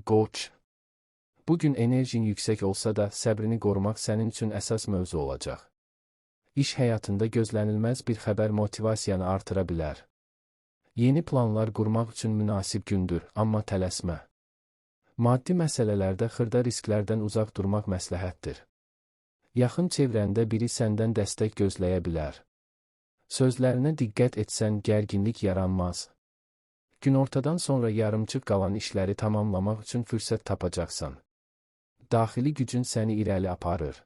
Qoç. Bugün enerjin yüksək olsa da səbrini qorumaq sənin üçün əsas mövzu olacaq. İş həyatında gözlənilməz bir xəbər motivasiyanı artıra bilər. Yeni planlar qurmaq üçün münasib gündür, amma tələsmə. Maddi məsələlərdə xırda risklərdən uzaq durmaq məsləhətdir. Yaxın çevrəndə biri səndən dəstək gözləyə bilər. Sözlərinə diqqət etsən gərginlik yaranmaz. Günortadan sonra yarımçıq qalan işləri tamamlamaq üçün fürsət tapacaqsan. Daxili gücün səni irəli aparır.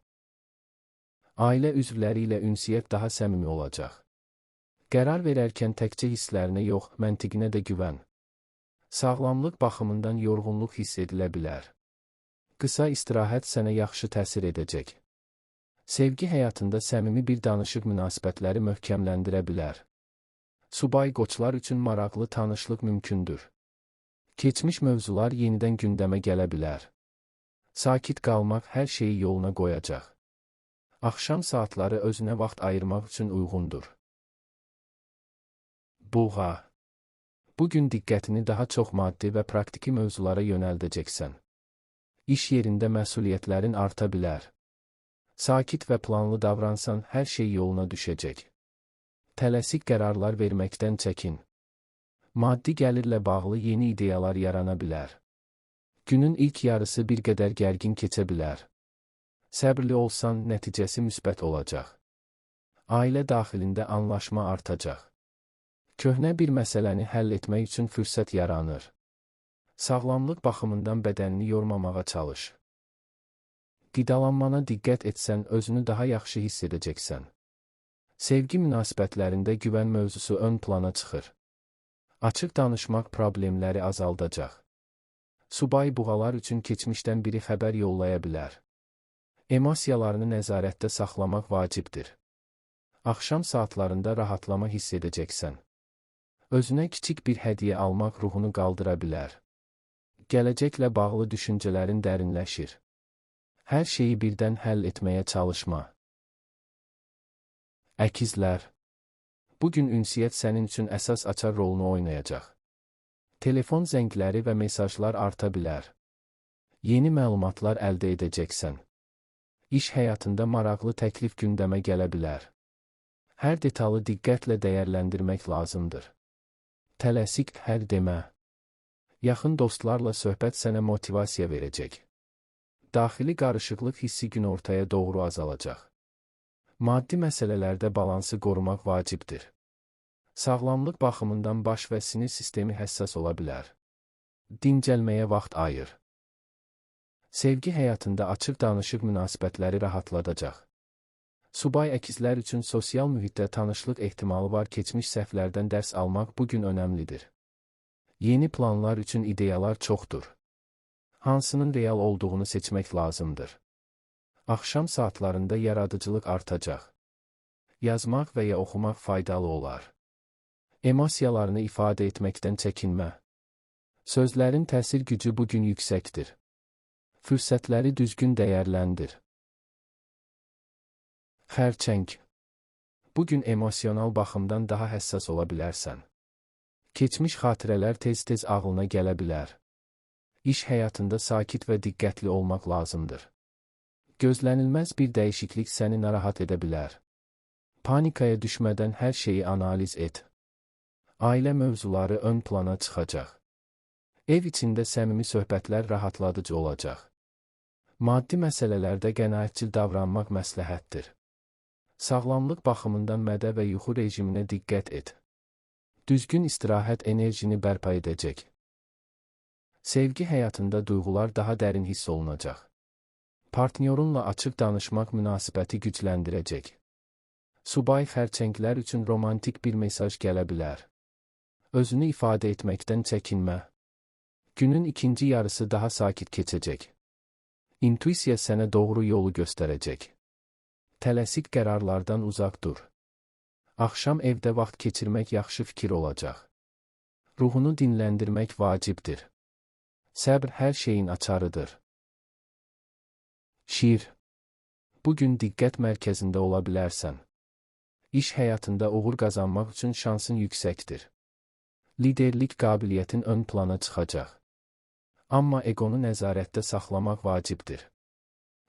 Ailə üzvləri ilə ünsiyyət daha səmimi olacaq. Qərar verərkən təkcə hisslərinə yox, məntiqinə də güvən. Sağlamlıq baxımından yorğunluq hiss edilə bilər. Qısa istirahət sənə yaxşı təsir edəcək. Sevgi həyatında səmimi bir danışıq münasibətləri möhkəmləndirə bilər. Subay qoçlar üçün maraqlı tanışlıq mümkündür. Keçmiş mövzular yenidən gündəmə gələ bilər. Sakit qalmaq hər şeyi yoluna qoyacaq. Axşam saatları özünə vaxt ayırmaq üçün uyğundur. Buğa. Bugün diqqətini daha çox maddi və praktiki mövzulara yönəldəcəksən. İş yerində məsuliyyətlərin arta bilər. Sakit və planlı davransan hər şey yoluna düşəcək. Tələsik qərarlar verməkdən çəkin. Maddi gəlirlə bağlı yeni ideyalar yarana bilər. Günün ilk yarısı bir qədər gərgin keçə bilər. Səbrli olsan, nəticəsi müsbət olacaq. Ailə daxilində anlaşma artacaq. Köhnə bir məsələni həll etmək üçün fürsət yaranır. Sağlamlıq baxımından bədənini yormamağa çalış. Qidalanmana diqqət etsən, özünü daha yaxşı hiss edəcəksən. Sevgi münasibətlərində güvən mövzusu ön plana çıxır. Açıq danışmaq problemləri azaldacaq. Subay buğalar üçün keçmişdən biri xəbər yollaya bilər. Emosiyalarını nəzarətdə saxlamaq vacibdir. Axşam saatlarında rahatlama hiss edəcəksən. Özünə kiçik bir hədiyyə almaq ruhunu qaldıra bilər. Gələcəklə bağlı düşüncələrin dərinləşir. Hər şeyi birdən həll etməyə çalışma. Əkizlər. Bugün ünsiyyət sənin üçün əsas açar rolunu oynayacaq. Telefon zəngləri və mesajlar arta bilər. Yeni məlumatlar əldə edəcəksən. İş həyatında maraqlı təklif gündəmə gələ bilər. Hər detalı diqqətlə dəyərləndirmək lazımdır. Tələsik hər demə. Yaxın dostlarla söhbət sənə motivasiya verəcək. Daxili qarışıqlıq hissi günortaya doğru azalacaq. Maddi məsələlərdə balansı qorumaq vacibdir. Sağlamlıq baxımından baş və sinir sistemi həssas ola bilər. Dincəlməyə vaxt ayır. Sevgi həyatında açıq danışıq münasibətləri rahatladacaq. Subay əkizlər üçün sosial mühitdə tanışlıq ehtimalı var, keçmiş səhvlərdən dərs almaq bugün önəmlidir. Yeni planlar üçün ideyalar çoxdur. Hansının real olduğunu seçmək lazımdır. Axşam saatlarında yaradıcılıq artacaq. Yazmaq və ya oxumaq faydalı olar. Emosiyalarını ifadə etməkdən çəkinmə. Sözlərin təsir gücü bugün yüksəkdir. Fürsətləri düzgün dəyərləndir. Xərçəng. Bugün emosional baxımdan daha həssas ola bilərsən. Keçmiş xatirələr tez-tez ağlına gələ bilər. İş həyatında sakit və diqqətli olmaq lazımdır. Gözlənilməz bir dəyişiklik səni narahat edə bilər. Panikaya düşmədən hər şeyi analiz et. Ailə mövzuları ön plana çıxacaq. Ev içində səmimi söhbətlər rahatladıcı olacaq. Maddi məsələlərdə qənaətçil davranmaq məsləhətdir. Sağlamlıq baxımından mədə və yuxu rejiminə diqqət et. Düzgün istirahət enerjini bərpa edəcək. Sevgi həyatında duyğular daha dərin hiss olunacaq. Partnyorunla açıq danışmaq münasibəti gücləndirəcək. Subay xərçənglər üçün romantik bir mesaj gələ bilər. Özünü ifadə etməkdən çəkinmə. Günün ikinci yarısı daha sakit keçəcək. İntuisiya sənə doğru yolu göstərəcək. Tələsik qərarlardan uzaq dur. Axşam evdə vaxt keçirmək yaxşı fikir olacaq. Ruhunu dinləndirmək vacibdir. Səbr hər şeyin açarıdır. Şir. Bugün diqqət mərkəzində ola bilərsən. İş həyatında uğur qazanmaq üçün şansın yüksəkdir. Liderlik qabiliyyətin ön plana çıxacaq. Amma eqonu nəzarətdə saxlamaq vacibdir.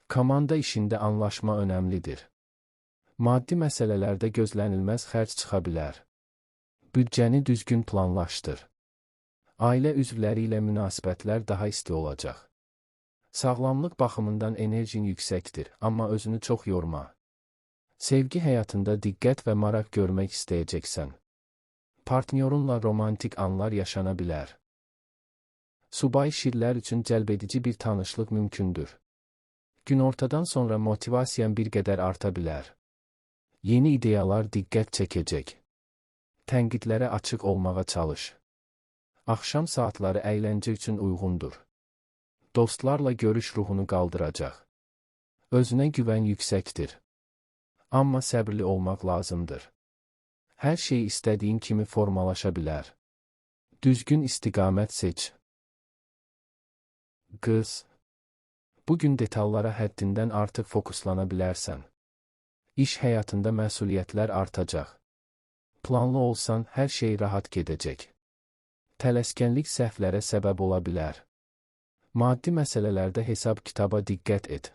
Komanda işində anlaşma önəmlidir. Maddi məsələlərdə gözlənilməz xərc çıxa bilər. Büdcəni düzgün planlaşdır. Ailə üzvləri ilə münasibətlər daha isti olacaq. Sağlamlıq baxımından enerjin yüksəkdir, amma özünü çox yorma. Sevgi həyatında diqqət və maraq görmək istəyəcəksən. Partnyorunla romantik anlar yaşana bilər. Subay şirlər üçün cəlbedici bir tanışlıq mümkündür. Günortadan sonra motivasiyan bir qədər arta bilər. Yeni ideyalar diqqət çəkəcək. Tənqidlərə açıq olmağa çalış. Axşam saatları əyləncə üçün uyğundur. Dostlarla görüş ruhunu qaldıracaq. Özünə güvən yüksəkdir. Amma səbirli olmaq lazımdır. Hər şey istədiyin kimi formalaşa bilər. Düzgün istiqamət seç. Qız, bugün detallara həddindən artıq fokuslana bilərsən. İş həyatında məsuliyyətlər artacaq. Planlı olsan, hər şey rahat gedəcək. Tələskənlik səhvlərə səbəb ola bilər. Maddi məsələlərdə hesab kitaba diqqət et.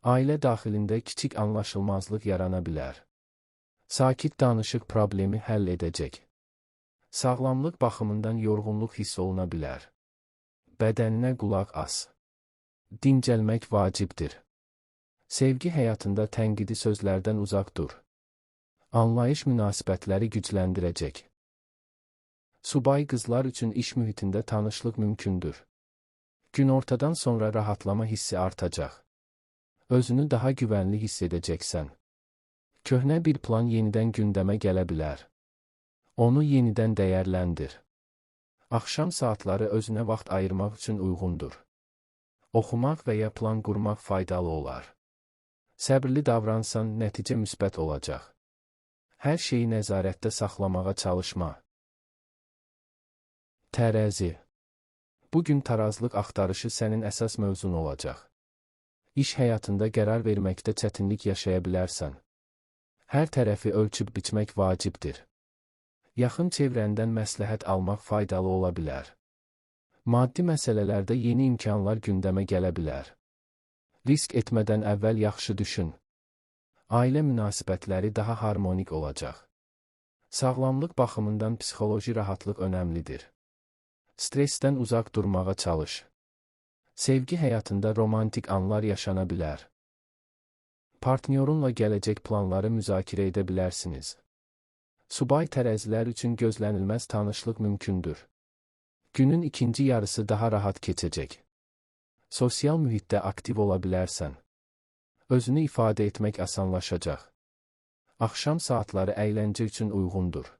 Ailə daxilində kiçik anlaşılmazlıq yarana bilər. Sakit danışıq problemi həll edəcək. Sağlamlıq baxımından yorğunluq hiss oluna bilər. Bədəninə qulaq as. Dincəlmək vacibdir. Sevgi həyatında tənqidi sözlərdən uzaq dur. Anlayış münasibətləri gücləndirəcək. Subay qızlar üçün iş mühitində tanışlıq mümkündür. Günortadan sonra rahatlama hissi artacaq. Özünü daha güvənli hiss edəcəksən. Köhnə bir plan yenidən gündəmə gələ bilər. Onu yenidən dəyərləndir. Axşam saatları özünə vaxt ayırmaq üçün uyğundur. Oxumaq və ya plan qurmaq faydalı olar. Səbirli davransan, nəticə müsbət olacaq. Hər şeyi nəzarətdə saxlamağa çalışma. Tərəzi. Bugün tarazlıq axtarışı sənin əsas mövzun olacaq. İş həyatında qərar verməkdə çətinlik yaşaya bilərsən. Hər tərəfi ölçüb biçmək vacibdir. Yaxın çevrəndən məsləhət almaq faydalı ola bilər. Maddi məsələlərdə yeni imkanlar gündəmə gələ bilər. Risk etmədən əvvəl yaxşı düşün. Ailə münasibətləri daha harmonik olacaq. Sağlamlıq baxımından psixoloji rahatlıq önəmlidir. Stressdən uzaq durmağa çalış. Sevgi həyatında romantik anlar yaşana bilər. Partnyorunla gələcək planları müzakirə edə bilərsiniz. Subay tərəzilər üçün gözlənilməz tanışlıq mümkündür. Günün ikinci yarısı daha rahat keçəcək. Sosial mühitdə aktiv ola bilərsən. Özünü ifadə etmək asanlaşacaq. Axşam saatları əyləncə üçün uyğundur.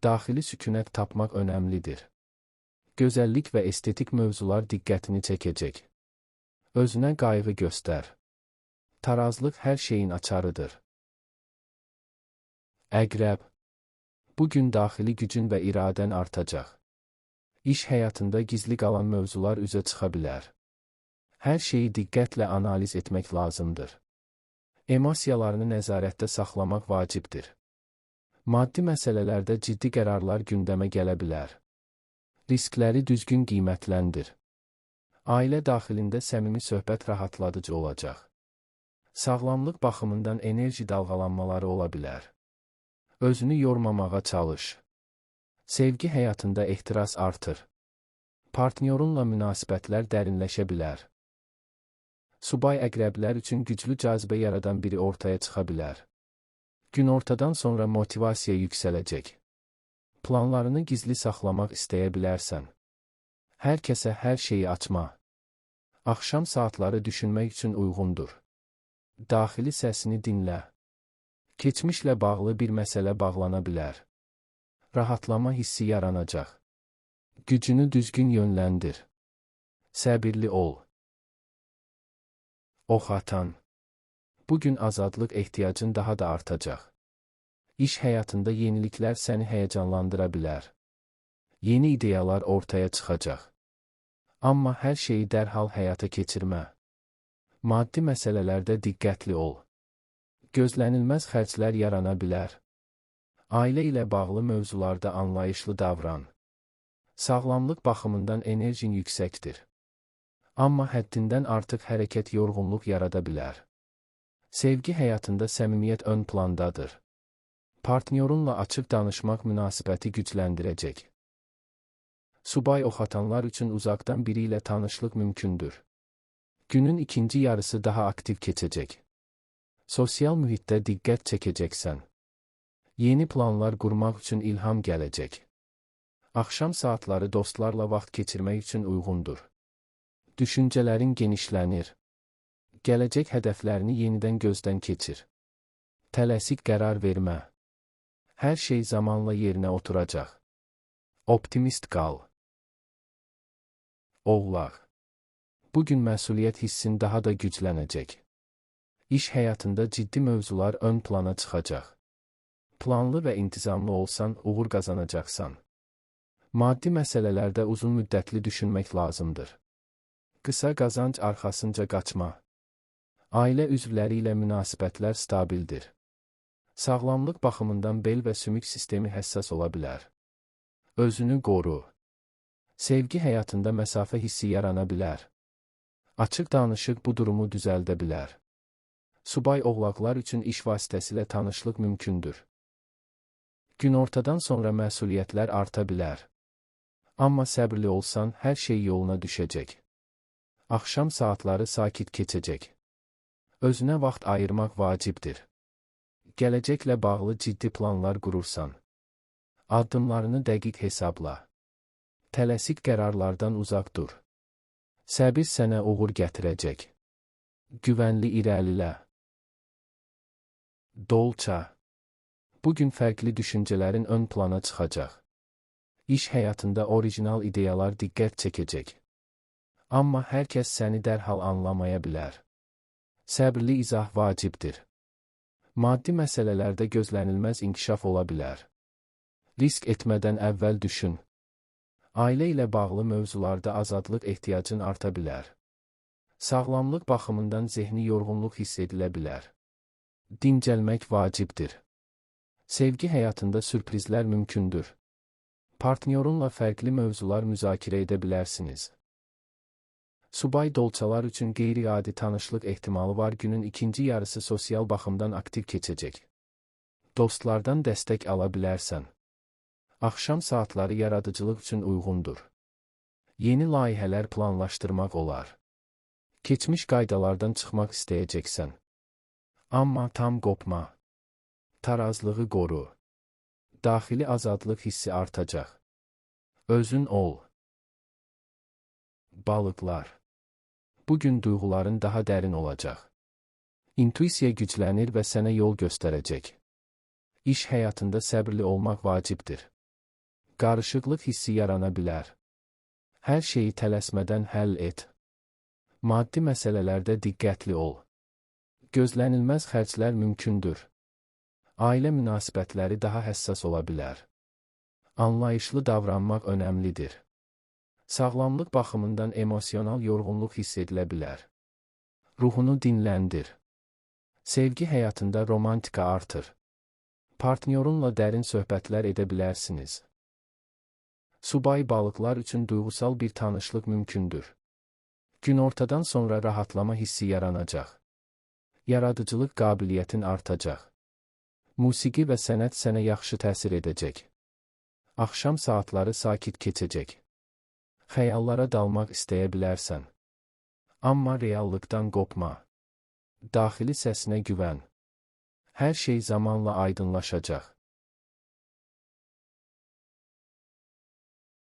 Daxili sükunət tapmaq önəmlidir. Gözəllik və estetik mövzular diqqətini çəkəcək. Özünə qayğı göstər. Tarazlıq hər şeyin açarıdır. Əqrəb. Bugün daxili gücün və iradən artacaq. İş həyatında gizli qalan mövzular üzə çıxa bilər. Hər şeyi diqqətlə analiz etmək lazımdır. Emosiyalarını nəzarətdə saxlamaq vacibdir. Maddi məsələlərdə ciddi qərarlar gündəmə gələ bilər. Riskləri düzgün qiymətləndir. Ailə daxilində səmimi söhbət rahatladıcı olacaq. Sağlamlıq baxımından enerji dalğalanmaları ola bilər. Özünü yormamağa çalış. Sevgi həyatında ehtiras artır. Partnyorunla münasibətlər dərinləşə bilər. Subay əqrəblər üçün güclü cazibə yaradan biri ortaya çıxa bilər. Günortadan sonra motivasiya yüksələcək. Planlarını gizli saxlamaq istəyə bilərsən. Hər kəsə hər şeyi açma. Axşam saatları düşünmək üçün uyğundur. Daxili səsini dinlə. Keçmişlə bağlı bir məsələ bağlana bilər. Rahatlama hissi yaranacaq. Gücünü düzgün yönləndir. Səbirli ol. Ox atan. Bugün azadlıq ehtiyacın daha da artacaq. İş həyatında yeniliklər səni həyəcanlandıra bilər. Yeni ideyalar ortaya çıxacaq. Amma hər şeyi dərhal həyata keçirmə. Maddi məsələlərdə diqqətli ol. Gözlənilməz xərclər yarana bilər. Ailə ilə bağlı mövzularda anlayışlı davran. Sağlamlıq baxımından enerjin yüksəkdir. Amma həddindən artıq hərəkət yorğunluq yarada bilər. Sevgi həyatında səmimiyyət ön plandadır. Partnyorunla açıq danışmaq münasibəti gücləndirəcək. Subay ox atanlar üçün uzaqdan biri ilə tanışlıq mümkündür. Günün ikinci yarısı daha aktiv keçəcək. Sosial mühitdə diqqət çəkəcəksən. Yeni planlar qurmaq üçün ilham gələcək. Axşam saatları dostlarla vaxt keçirmək üçün uyğundur. Düşüncələrin genişlənir. Gələcək hədəflərini yenidən gözdən keçir. Tələsik qərar vermə. Hər şey zamanla yerinə oturacaq. Optimist qal. Oğlaq. Bugün məsuliyyət hissin daha da güclənəcək. İş həyatında ciddi mövzular ön plana çıxacaq. Planlı və intizamlı olsan, uğur qazanacaqsan. Maddi məsələlərdə uzun müddətli düşünmək lazımdır. Qısa qazanc arxasınca qaçma. Ailə üzvləri ilə münasibətlər stabildir. Sağlamlıq baxımından bel və sümük sistemi həssas ola bilər. Özünü qoru. Sevgi həyatında məsafə hissi yarana bilər. Açıq danışıq bu durumu düzəldə bilər. Subay oğlaqlar üçün iş vasitəsilə tanışlıq mümkündür. Günortadan sonra məsuliyyətlər arta bilər. Amma səbirli olsan, hər şey yoluna düşəcək. Axşam saatları sakit keçəcək. Özünə vaxt ayırmaq vacibdir. Gələcəklə bağlı ciddi planlar qurursan. Addımlarını dəqiq hesabla. Tələsik qərarlardan uzaq dur. Səbir sənə uğur gətirəcək. Güvənli irəlilə. Dolça. Bugün fərqli düşüncələrin ön plana çıxacaq. İş həyatında orijinal ideyalar diqqət çəkəcək. Amma hər kəs səni dərhal anlamaya bilər. Səbirli izah vacibdir. Maddi məsələlərdə gözlənilməz inkişaf ola bilər. Risk etmədən əvvəl düşün. Ailə ilə bağlı mövzularda azadlıq ehtiyacın arta bilər. Sağlamlıq baxımından zehni yorğunluq hiss edilə bilər. Dincəlmək vacibdir. Sevgi həyatında sürprizlər mümkündür. Partnyorunla fərqli mövzular müzakirə edə bilərsiniz. Subay dolçalar üçün qeyri-adi tanışlıq ehtimalı var. Günün ikinci yarısı sosial baxımdan aktiv keçəcək. Dostlardan dəstək ala bilərsən. Axşam saatları yaradıcılıq üçün uyğundur. Yeni layihələr planlaşdırmaq olar. Keçmiş qaydalardan çıxmaq istəyəcəksən. Amma tam qopma. Tarazlığı qoru. Daxili azadlıq hissi artacaq. Özün ol. Balıqlar. Bugün duyğuların daha dərin olacaq. İntuisiya güclənir və sənə yol göstərəcək. İş həyatında səbirli olmaq vacibdir. Qarışıqlıq hissi yarana bilər. Hər şeyi tələsmədən həll et. Maddi məsələlərdə diqqətli ol. Gözlənilməz xərclər mümkündür. Ailə münasibətləri daha həssas ola bilər. Anlayışlı davranmaq önəmlidir. Sağlamlıq baxımından emosional yorğunluq hiss edilə bilər. Ruhunu dinləndir. Sevgi həyatında romantika artır. Partnyorunla dərin söhbətlər edə bilərsiniz. Subay balıqlar üçün duyğusal bir tanışlıq mümkündür. Günortadan sonra rahatlama hissi yaranacaq. Yaradıcılıq qabiliyyətin artacaq. Musiqi və sənət sənə yaxşı təsir edəcək. Axşam saatları sakit keçəcək. Xəyallara dalmaq istəyə bilərsən. Amma reallıqdan qopma. Daxili səsinə güvən. Hər şey zamanla aydınlaşacaq.